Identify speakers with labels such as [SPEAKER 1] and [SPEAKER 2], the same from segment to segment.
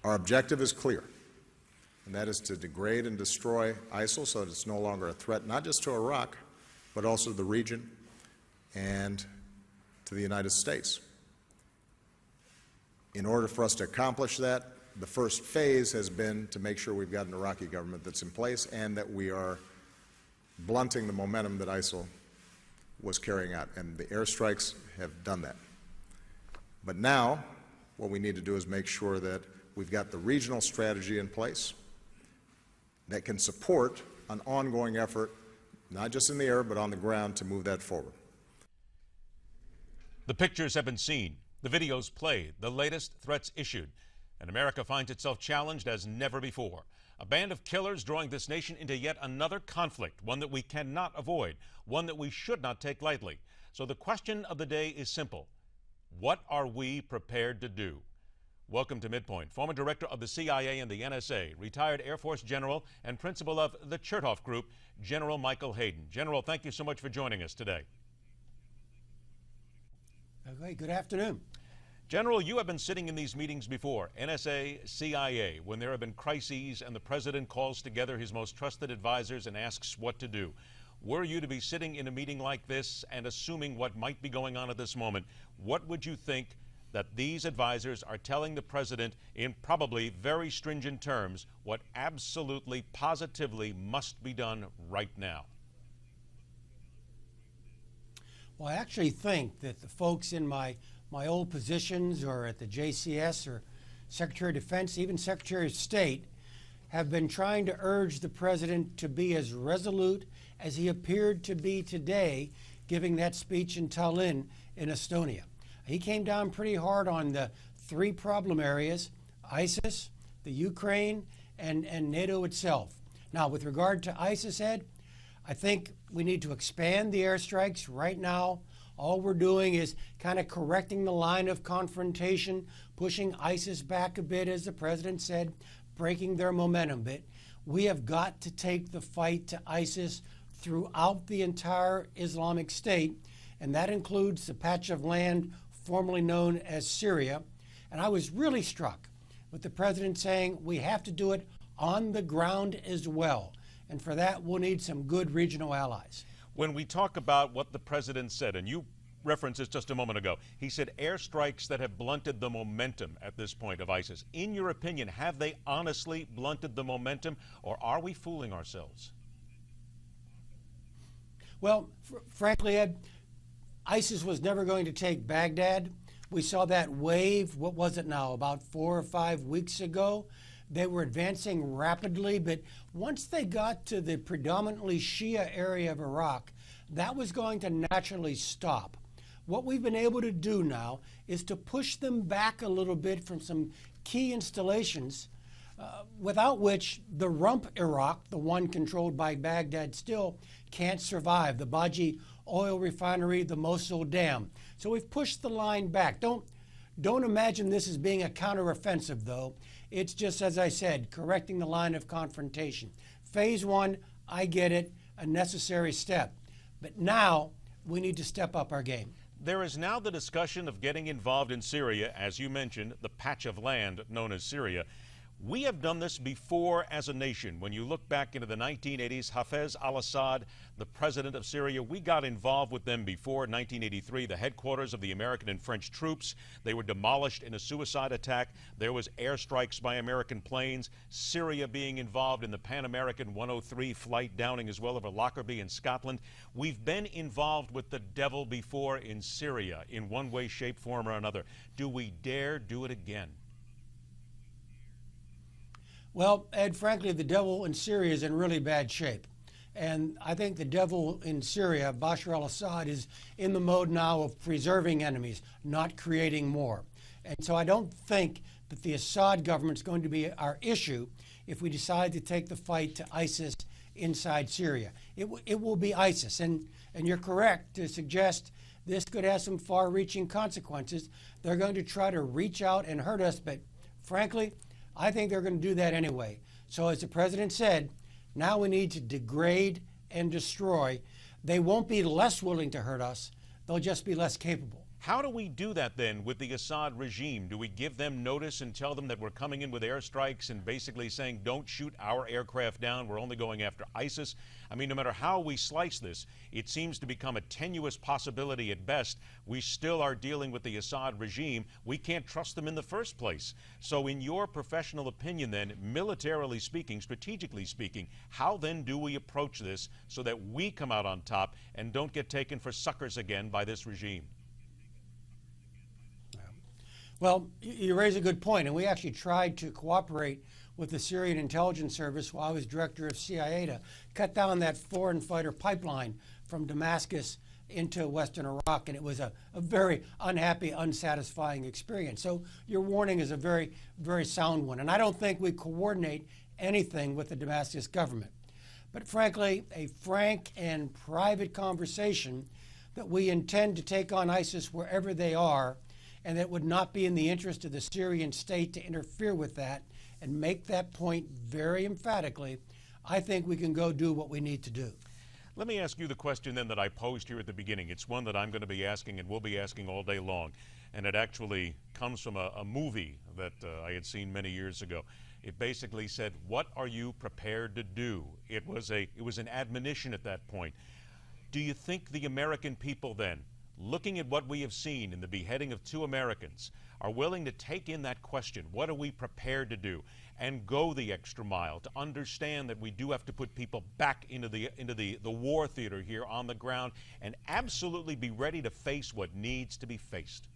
[SPEAKER 1] Our objective is clear, and that is to degrade and destroy ISIL so that it's no longer a threat not just to Iraq, but also to the region and to the United States. In order for us to accomplish that, the first phase has been to make sure we've got an Iraqi government that's in place and that we are blunting the momentum that ISIL was carrying out, and the airstrikes have done that. But now, what we need to do is make sure that we've got the regional strategy in place that can support an ongoing effort, not just in the air, but on the ground, to move that forward.
[SPEAKER 2] The pictures have been seen, the videos played, the latest threats issued, and America finds itself challenged as never before. A band of killers drawing this nation into yet another conflict, one that we cannot avoid, one that we should not take lightly. So the question of the day is simple. What are we prepared to do? Welcome to MidPoint. Former director of the CIA and the NSA, retired Air Force General and principal of the Chertoff Group, General Michael Hayden. General, thank you so much for joining us today.
[SPEAKER 3] Okay, good afternoon.
[SPEAKER 2] General, you have been sitting in these meetings before, NSA, CIA, when there have been crises and the president calls together his most trusted advisors and asks what to do. Were you to be sitting in a meeting like this and assuming what might be going on at this moment, what would you think that these advisors are telling the president in probably very stringent terms what absolutely, positively must be done right now?
[SPEAKER 3] Well, I actually think that the folks in my old positions or at the JCS or Secretary of Defense, even Secretary of State, have been trying to urge the president to be as resolute as he appeared to be today, giving that speech in Tallinn in Estonia. He came down pretty hard on the three problem areas: ISIS, the Ukraine, and NATO itself. Now, with regard to ISIS, Ed, I think we need to expand the airstrikes. Right now, all we're doing is kind of correcting the line of confrontation, pushing ISIS back a bit, as the president said, breaking their momentum a bit. We have got to take the fight to ISIS throughout the entire Islamic State, and that includes the patch of land formerly known as Syria. And I was really struck with the president saying we have to do it on the ground as well. And for that, we'll need some good regional allies.
[SPEAKER 2] When we talk about what the president said, and you referenced this just a moment ago, he said airstrikes that have blunted the momentum at this point of ISIS. In your opinion, have they honestly blunted the momentum, or are we fooling ourselves?
[SPEAKER 3] Well, frankly, Ed, ISIS was never going to take Baghdad. We saw that wave, what was it now, about 4 or 5 weeks ago. They were advancing rapidly, but once they got to the predominantly Shia area of Iraq, that was going to naturally stop. What we've been able to do now is to push them back a little bit from some key installations, without which the rump Iraq, the one controlled by Baghdad, still can't survive. The Baji oil refinery, the Mosul dam. So we've pushed the line back. Don't imagine this as being a counteroffensive, though. It's just, as I said, correcting the line of confrontation. Phase one, I get it, a necessary step. But now we need to step up our game.
[SPEAKER 2] There is now the discussion of getting involved in Syria, as you mentioned, the patch of land known as Syria. We have done this before as a nation. When you look back into the 1980s, Hafez al-Assad, the president of Syria, we got involved with them before 1983, the headquarters of the American and French troops. They were demolished in a suicide attack. There was airstrikes by American planes. Syria being involved in the Pan American 103 flight downing as well over Lockerbie in Scotland. We've been involved with the devil before in Syria in one way, shape, form, or another. Do we dare do it again?
[SPEAKER 3] Well, Ed, frankly, the devil in Syria is in really bad shape. And I think the devil in Syria, Bashar al-Assad, is in the mode now of preserving enemies, not creating more. And so I don't think that the Assad government is going to be our issue if we decide to take the fight to ISIS inside Syria. It will be ISIS. And you're correct to suggest this could have some far-reaching consequences. They're going to try to reach out and hurt us, but frankly, I think they're going to do that anyway. So as the president said, now we need to degrade and destroy. They won't be less willing to hurt us. They'll just be less capable.
[SPEAKER 2] How do we do that then with the Assad regime? Do we give them notice and tell them that we're coming in with airstrikes and basically saying, don't shoot our aircraft down, we're only going after ISIS? I mean, no matter how we slice this, it seems to become a tenuous possibility at best. We still are dealing with the Assad regime. We can't trust them in the first place. So in your professional opinion then, militarily speaking, strategically speaking, how then do we approach this so that we come out on top and don't get taken for suckers again by this regime?
[SPEAKER 3] Well, you raise a good point, and we actually tried to cooperate with the Syrian intelligence service while I was director of CIA to cut down that foreign fighter pipeline from Damascus into western Iraq, and it was a very unhappy, unsatisfying experience. So your warning is a very, very sound one, and I don't think we coordinate anything with the Damascus government. But frankly, a frank and private conversation that we intend to take on ISIS wherever they are, and that would not be in the interest of the Syrian state to interfere with that, and make that point very emphatically, I think we can go do what we need to do.
[SPEAKER 2] Let me ask you the question then that I posed here at the beginning. It's one that I'm going to be asking and will be asking all day long, and it actually comes from a movie that I had seen many years ago. It basically said, what are you prepared to do? It was an admonition at that point. Do you think the American people then, looking at what we have seen in the beheading of 2 Americans, are willing to take in that question, what are we prepared to do, and go the extra mile to understand that we do have to put people back into the war theater here on the ground and absolutely be ready to face what needs to be faced?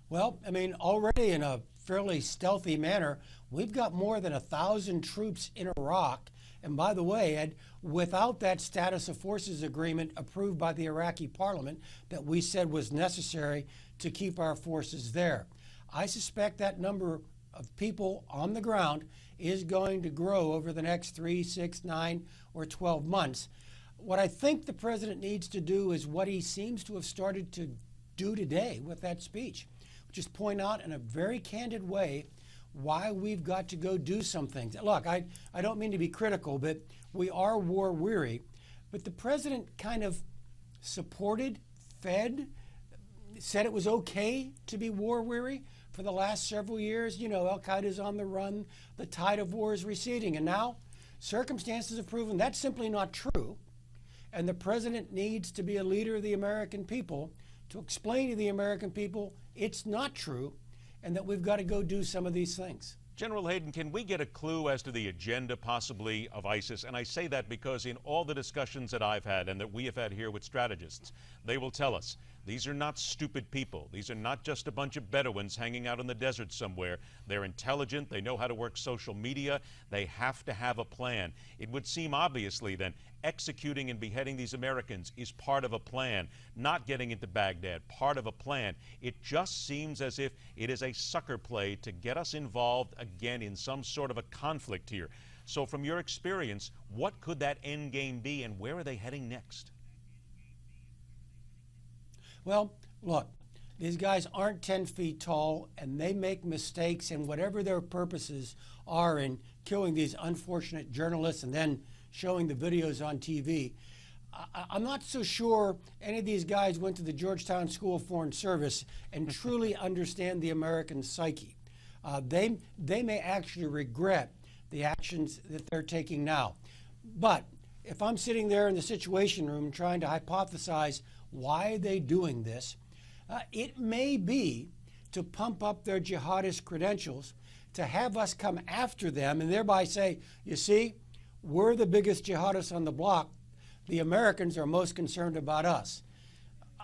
[SPEAKER 3] Well, I mean, already in a fairly stealthy manner, we've got more than 1,000 troops in Iraq. And by the way, Ed, without that status of forces agreement approved by the Iraqi parliament that we said was necessary to keep our forces there, I suspect that number of people on the ground is going to grow over the next 3, 6, 9, or 12 months. What I think the president needs to do is what he seems to have started to do today with that speech, which is point out in a very candid way why we've got to go do some things. Look, I don't mean to be critical, but we are war weary. But the president kind of supported, fed, said it was okay to be war weary for the last several years. You know, Al-Qaeda's on the run, the tide of war is receding. And now circumstances have proven that's simply not true. And the president needs to be a leader of the American people to explain to the American people it's not true, and that we've got to go do some of these things.
[SPEAKER 2] General Hayden, can we get a clue as to the agenda possibly of ISIS? And I say that because in all the discussions that I've had and that we have had here with strategists, they will tell us these are not stupid people. These are not just a bunch of Bedouins hanging out in the desert somewhere. They're intelligent. They know how to work social media. They have to have a plan. It would seem obviously then executing and beheading these Americans is part of a plan, not getting into Baghdad, part of a plan. It just seems as if it is a sucker play to get us involved again in some sort of a conflict here. So from your experience, what could that end game be, and where are they heading next?
[SPEAKER 3] Well, look, these guys aren't 10 feet tall, and they make mistakes, and whatever their purposes are in killing these unfortunate journalists and then showing the videos on TV, I'm not so sure any of these guys went to the Georgetown School of Foreign Service and truly understand the American psyche. They may actually regret the actions that they're taking now. But if I'm sitting there in the Situation Room trying to hypothesize why are they doing this, it may be to pump up their jihadist credentials, to have us come after them and thereby say, you see, we're the biggest jihadists on the block. The Americans are most concerned about us.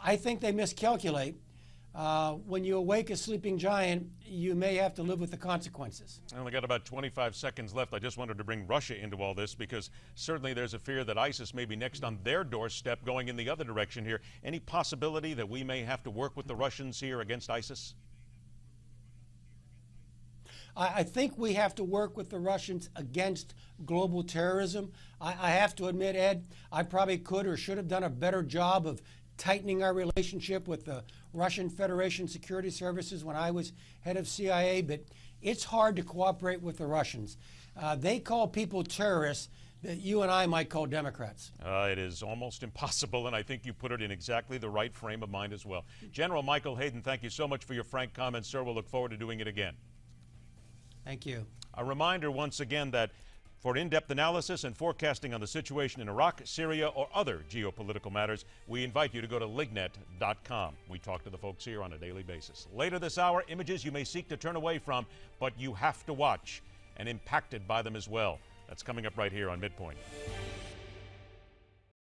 [SPEAKER 3] I think they miscalculate. When you awake a sleeping giant, you may have to live with the consequences.
[SPEAKER 2] I only got about 25 seconds left. I just wanted to bring Russia into all this because certainly there's a fear that ISIS may be next on their doorstep going in the other direction here. Any possibility that we may have to work with the Russians here against ISIS?
[SPEAKER 3] I think we have to work with the Russians against global terrorism. I have to admit, Ed, I probably could or should have done a better job of tightening our relationship with the Russian Federation Security Services when I was head of CIA, but it's hard to cooperate with the Russians. They call people terrorists that you and I might call Democrats.
[SPEAKER 2] It is almost impossible, and I think you put it in exactly the right frame of mind as well. General Michael Hayden, thank you so much for your frank comments, sir. We'll look forward to doing it again.
[SPEAKER 3] Thank you.
[SPEAKER 2] A reminder once again that for in-depth analysis and forecasting on the situation in Iraq, Syria, or other geopolitical matters, we invite you to go to lignet.com. We talk to the folks here on a daily basis. Later this hour, images you may seek to turn away from, but you have to watch, and impacted by them as well. That's coming up right here on MidPoint.